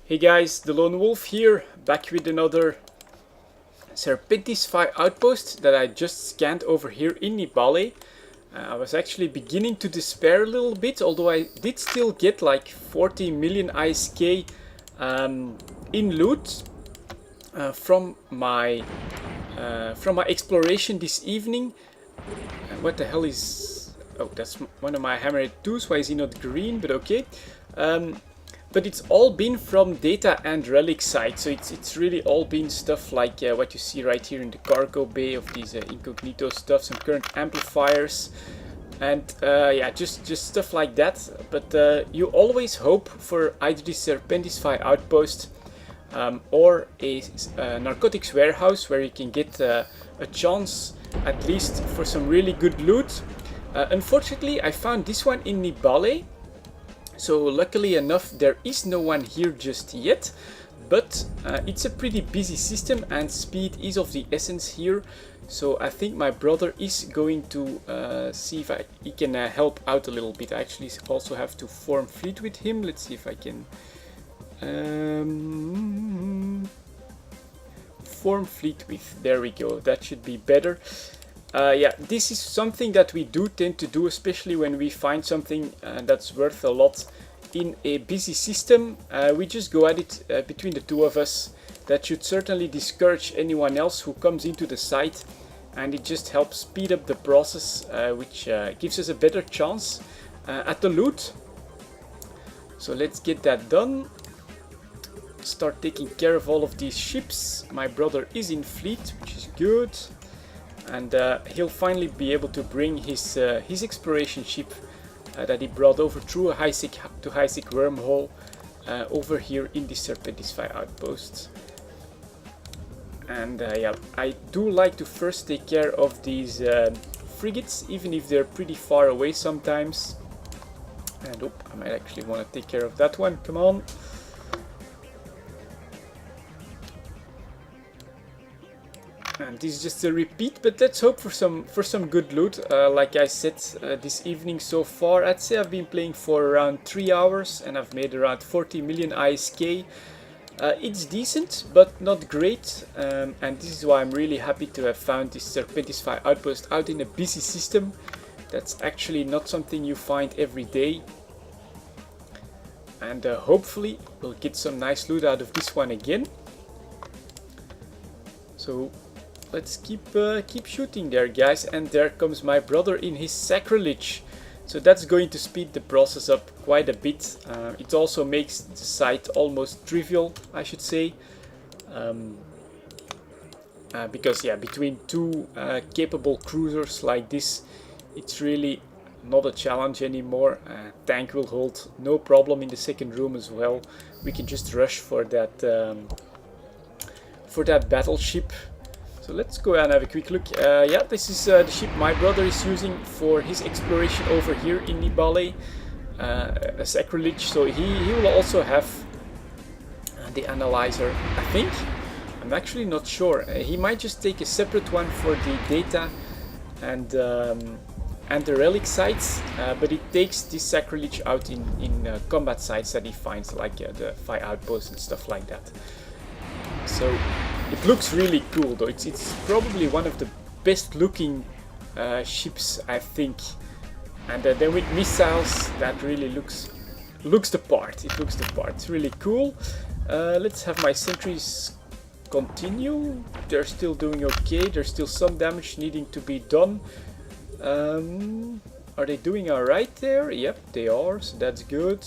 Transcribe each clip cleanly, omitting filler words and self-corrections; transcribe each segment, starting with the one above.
Hey guys, the Lone Wolf here, back with another Serpentis outpost that I just scanned over here in Nibale. I was actually beginning to despair a little bit, although I did still get like 40 million ISK in loot from my exploration this evening. What the hell is... Oh, that's one of my hammerhead 2s. Why is he not green? But okay. But it's all been from data and relic side, so it's really all been stuff like what you see right here in the cargo bay of these incognito stuff, some current amplifiers, and yeah, just stuff like that. But you always hope for either this Serpentis outpost or a narcotics warehouse where you can get a chance at least for some really good loot. Unfortunately, I found this one in Nibale. So luckily enough, there is no one here just yet, but it's a pretty busy system and speed is of the essence here. So I think my brother is going to see if he can help out a little bit. I actually also have to form fleet with him. Let's see if I can form fleet with. There we go. That should be better. Yeah, this is something that we do tend to do, especially when we find something that's worth a lot in a busy system. We just go at it between the two of us. That should certainly discourage anyone else who comes into the site, and it just helps speed up the process, which gives us a better chance at the loot. So let's get that done. Start taking care of all of these ships. My brother is in fleet, which is good. And he'll finally be able to bring his exploration ship that he brought over through a Heisig to Heisig wormhole over here in the Serpentis outpost. And yeah, I do like to first take care of these frigates, even if they're pretty far away sometimes. And oh, I might actually want to take care of that one. Come on. And this is just a repeat, but let's hope for some good loot. Like I said, this evening so far, I'd say I've been playing for around 3 hours and I've made around 40 million ISK. It's decent, but not great, and this is why I'm really happy to have found this Serpentis outpost out in a busy system. That's actually not something you find every day. And hopefully we'll get some nice loot out of this one again. So let's keep shooting there, guys. And there comes my brother in his sacrilege. So that's going to speed the process up quite a bit. It also makes the site almost trivial, I should say. Because yeah, between two capable cruisers like this, it's really not a challenge anymore. Tank will hold no problem in the second room as well. We can just rush for that battleship. So let's go and have a quick look. Yeah, this is the ship my brother is using for his exploration over here in Nibale, a sacrilege. So he will also have the analyzer, I think. I'm actually not sure. He might just take a separate one for the data and the relic sites, but it takes this sacrilege out in combat sites that he finds, like the fire outposts and stuff like that. So it looks really cool, though. It's probably one of the best looking ships, I think. And then with missiles, that really looks the part. It looks the part. It's really cool. Let's have my sentries continue. They're still doing okay. There's still some damage needing to be done. Are they doing alright there? Yep, they are, so that's good.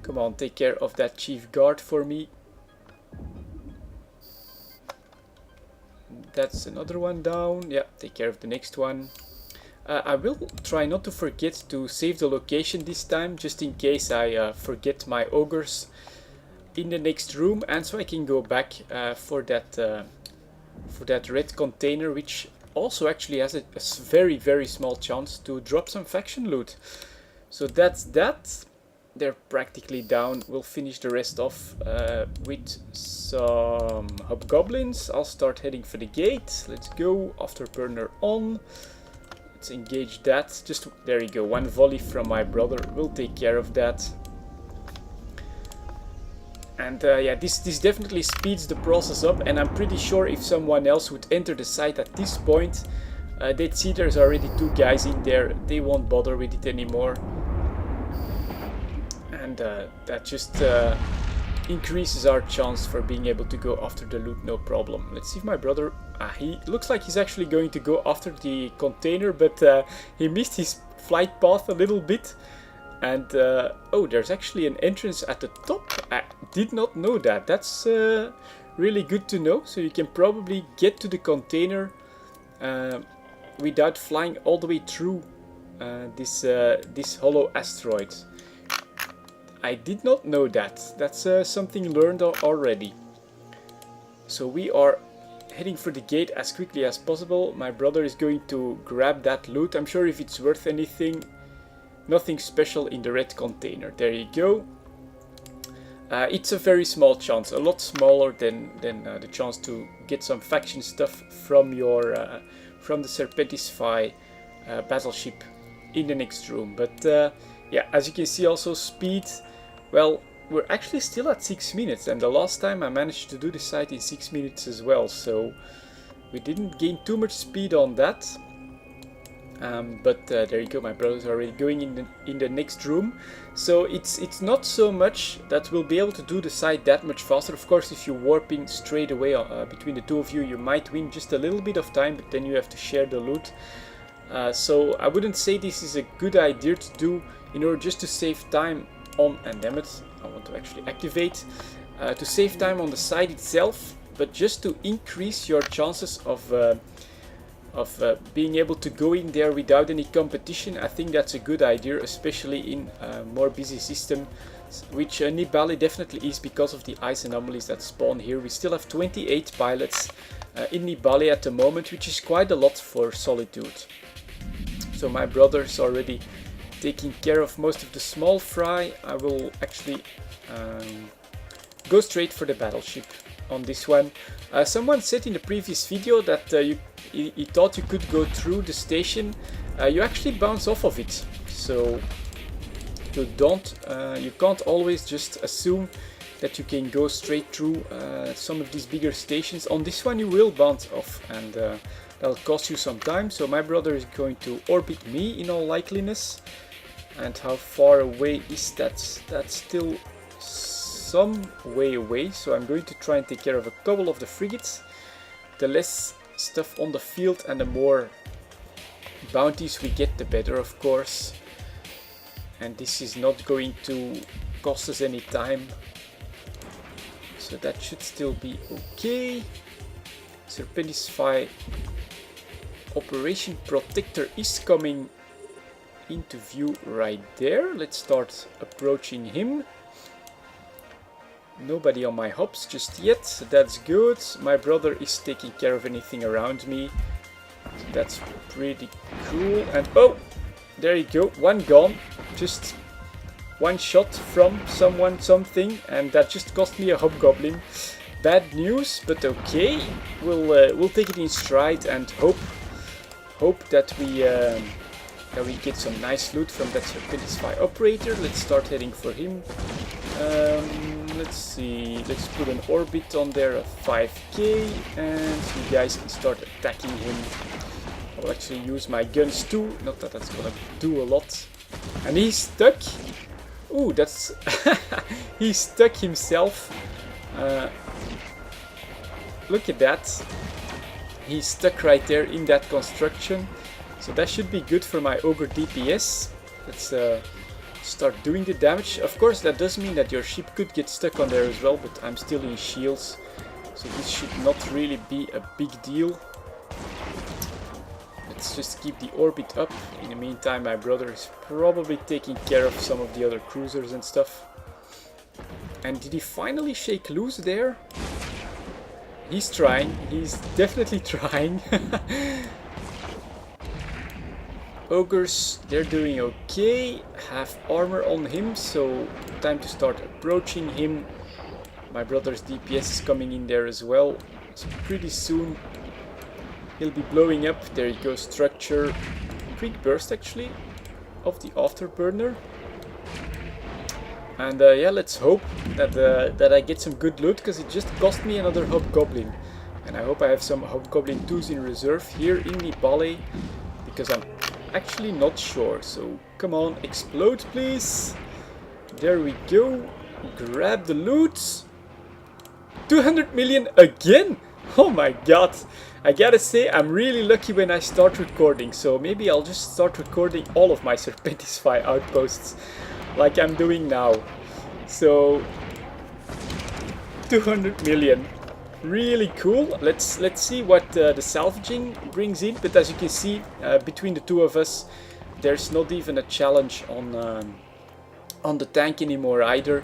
Come on, take care of that chief guard for me. That's another one down. Yeah, take care of the next one. I will try not to forget to save the location this time, just in case I forget my ogres in the next room, and so I can go back for that red container, which also actually has a very, very small chance to drop some faction loot. So that's that. They're practically down. We'll finish the rest off with some hobgoblins. I'll start heading for the gate. Let's go. Afterburner on. Let's engage that. Just there you go. One volley from my brother. We'll take care of that. And yeah, this definitely speeds the process up, and I'm pretty sure if someone else would enter the site at this point, they'd see there's already 2 guys in there. They won't bother with it anymore. And that just increases our chance for being able to go after the loot, no problem. Let's see if my brother... he looks like he's actually going to go after the container, but he missed his flight path a little bit. And oh, there's actually an entrance at the top. I did not know that. That's really good to know. So you can probably get to the container without flying all the way through this hollow asteroid. I did not know that. That's something learned already. So we are heading for the gate as quickly as possible. My brother is going to grab that loot. I'm sure if it's worth anything. Nothing special in the red container. There you go. It's a very small chance. A lot smaller than the chance to get some faction stuff from your from the Serpentis battleship in the next room. But yeah, as you can see, also speed. Well, we're actually still at 6 minutes, and the last time I managed to do the site in 6 minutes as well, so we didn't gain too much speed on that. But there you go, my brother's already going in the next room. So it's not so much that we'll be able to do the site that much faster. Of course, if you warp in straight away between the 2 of you, you might win just a little bit of time, but then you have to share the loot. So I wouldn't say this is a good idea to do in order just to save time on, and damn it, I want to actually activate, to save time on the site itself, but just to increase your chances of being able to go in there without any competition. I think that's a good idea, especially in a more busy system, which Nibali definitely is because of the ice anomalies that spawn here. We still have 28 pilots in Nibali at the moment, which is quite a lot for Solitude. So my brother's already taking care of most of the small fry. I will actually go straight for the battleship on this one. Someone said in the previous video that he thought you could go through the station. You actually bounce off of it, so you can't always just assume that you can go straight through some of these bigger stations. On this one you will bounce off, and that'll cost you some time. So my brother is going to orbit me in all likeliness. And how far away is that? That's still some way away, so I'm going to try and take care of a couple of the frigates. The less stuff on the field and the more bounties we get, the better, of course. And this is not going to cost us any time, so that should still be okay. Serpentis Operation Protector is coming into view right there. Let's start approaching him. Nobody on my hops just yet, so that's good. My brother is taking care of anything around me, so that's pretty cool. And oh, there you go, one gone. Just one shot from someone, something, and that just cost me a hobgoblin. Bad news, but okay. We'll take it in stride and hope that we get some nice loot from that Serpentis operator. Let's start heading for him. Let's see, let's put an orbit on there of 5k, and you guys can start attacking him. I'll actually use my guns too, not that that's gonna do a lot. And he's stuck. Ooh, that's... he stuck himself. Look at that. He's stuck right there in that construction. So that should be good for my Ogre DPS. Let's start doing the damage. Of course, that does mean that your ship could get stuck on there as well, but I'm still in shields, so this should not really be a big deal. Let's just keep the orbit up. In the meantime, my brother is probably taking care of some of the other cruisers and stuff. And did he finally shake loose there? He's trying. He's definitely trying. Ogres, they're doing okay. Have armor on him, so time to start approaching him. My brother's DPS is coming in there as well, so pretty soon he'll be blowing up. There you go, structure. Quick burst actually of the afterburner. And yeah, let's hope that that I get some good loot, because it just cost me another hobgoblin. And I hope I have some hobgoblin 2s in reserve here in the ballet, because I'm actually not sure. So come on, explode please. There we go. Grab the loot. 200 million again. Oh my god. I gotta say, I'm really lucky when I start recording, so maybe I'll just start recording all of my Serpentisfy outposts like I'm doing now. So 200 million, really cool. Let's see what the salvaging brings in. But as you can see, between the two of us, there's not even a challenge on the tank anymore either.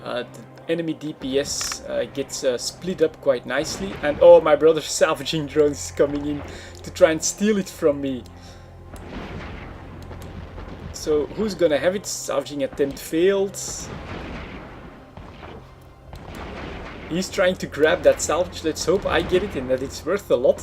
The enemy DPS gets split up quite nicely, and oh, my brother's salvaging drone is coming in to try and steal it from me. So who's gonna have it? Salvaging attempt failed. He's trying to grab that salvage. Let's hope I get it and that it's worth a lot.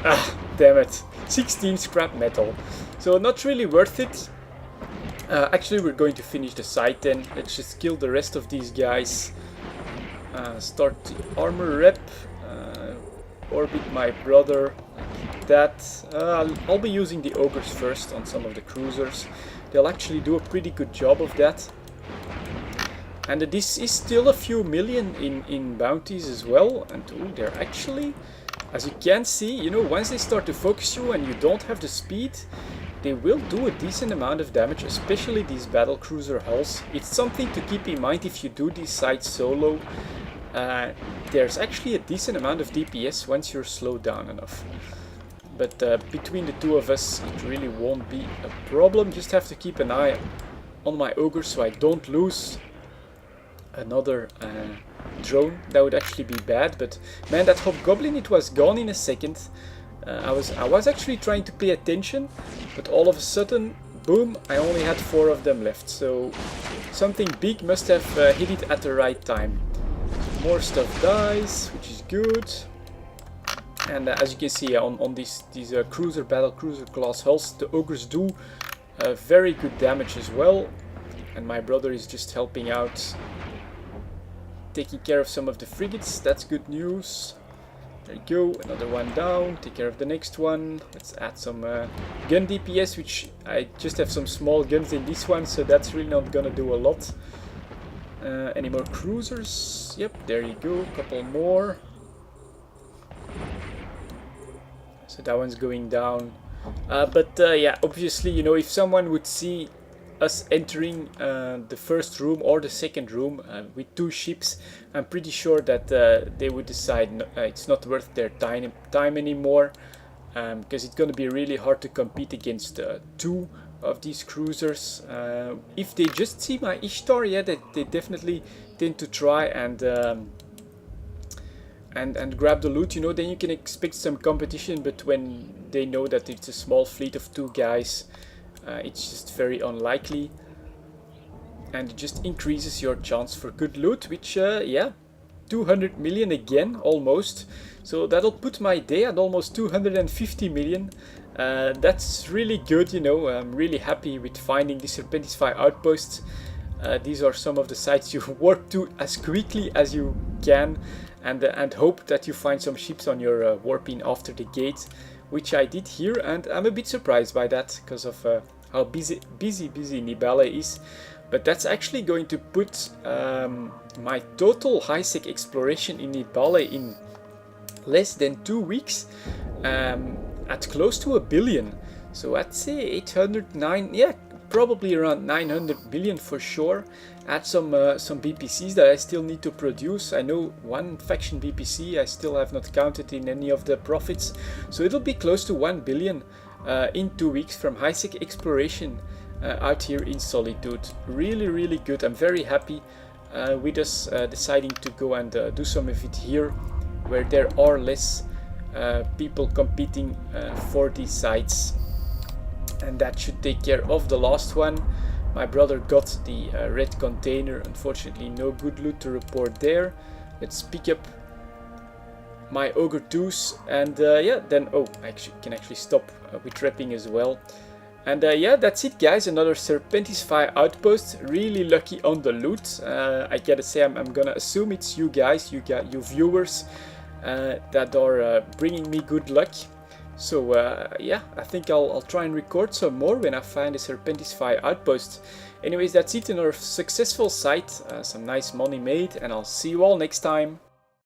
Ah, damn it. 16 scrap metal. So not really worth it. Actually, we're going to finish the site then. Let's just kill the rest of these guys. Start the armor rep. Orbit my brother. Like that. I'll be using the ogres first on some of the cruisers. They'll actually do a pretty good job of that. And this is still a few million in bounties as well. And ooh, they're actually, as you can see, you know, once they start to focus you and you don't have the speed, they will do a decent amount of damage, especially these battle cruiser hulls. It's something to keep in mind if you do these sites solo. There's actually a decent amount of DPS once you're slowed down enough. But between the two of us, it really won't be a problem. Just have to keep an eye on my ogre so I don't lose another drone. That would actually be bad, but man, that hobgoblin, it was gone in a second. I was actually trying to pay attention, but all of a sudden, boom, I only had 4 of them left. So something big must have hit it at the right time. More stuff dies, which is good. And as you can see on these battle cruiser class hulls, the ogres do very good damage as well. And my brother is just helping out, taking care of some of the frigates. That's good news. There you go, another one down. Take care of the next one. Let's add some gun DPS, which I just have some small guns in this one, so that's really not gonna do a lot. Any more cruisers? Yep, there you go, a couple more. So that one's going down. But yeah, obviously, you know, if someone would see us entering the first room or the second room with 2 ships, I'm pretty sure that they would decide it's not worth their time anymore, because it's going to be really hard to compete against 2 of these cruisers. If they just see my Ishtar, yeah, they definitely tend to try and grab the loot, you know. Then you can expect some competition, but when they know that it's a small fleet of 2 guys, it's just very unlikely, and it just increases your chance for good loot, which yeah, 200 million again, almost. So that'll put my day at almost 250 million. That's really good, you know. I'm really happy with finding the Serpentisfy outposts. These are some of the sites you warp to as quickly as you can, and hope that you find some ships on your warping after the gate, which I did here, and I'm a bit surprised by that because of how busy Nibale is. But that's actually going to put my total high-sec exploration in Nibale in less than 2 weeks at close to 1 billion. So I'd say 809, yeah, probably around 900 million for sure. Add some BPCs that I still need to produce. I know 1 faction BPC I still have not counted in any of the profits. So it'll be close to 1 billion in 2 weeks from high-sec exploration out here in Solitude. Really, really good. I'm very happy with us deciding to go and do some of it here, where there are less people competing for these sites. And that should take care of the last one. My brother got the red container. Unfortunately, no good loot to report there. Let's pick up my Ogre 2s, and yeah, then, oh, I can actually stop with repping as well. And yeah, that's it guys, another Serpentisfy outpost. Really lucky on the loot. I gotta say, I'm gonna assume it's you guys, you viewers, that are bringing me good luck. So yeah, I think I'll try and record some more when I find a Serpentisfy outpost. Anyways, that's it, another successful site, some nice money made, and I'll see you all next time.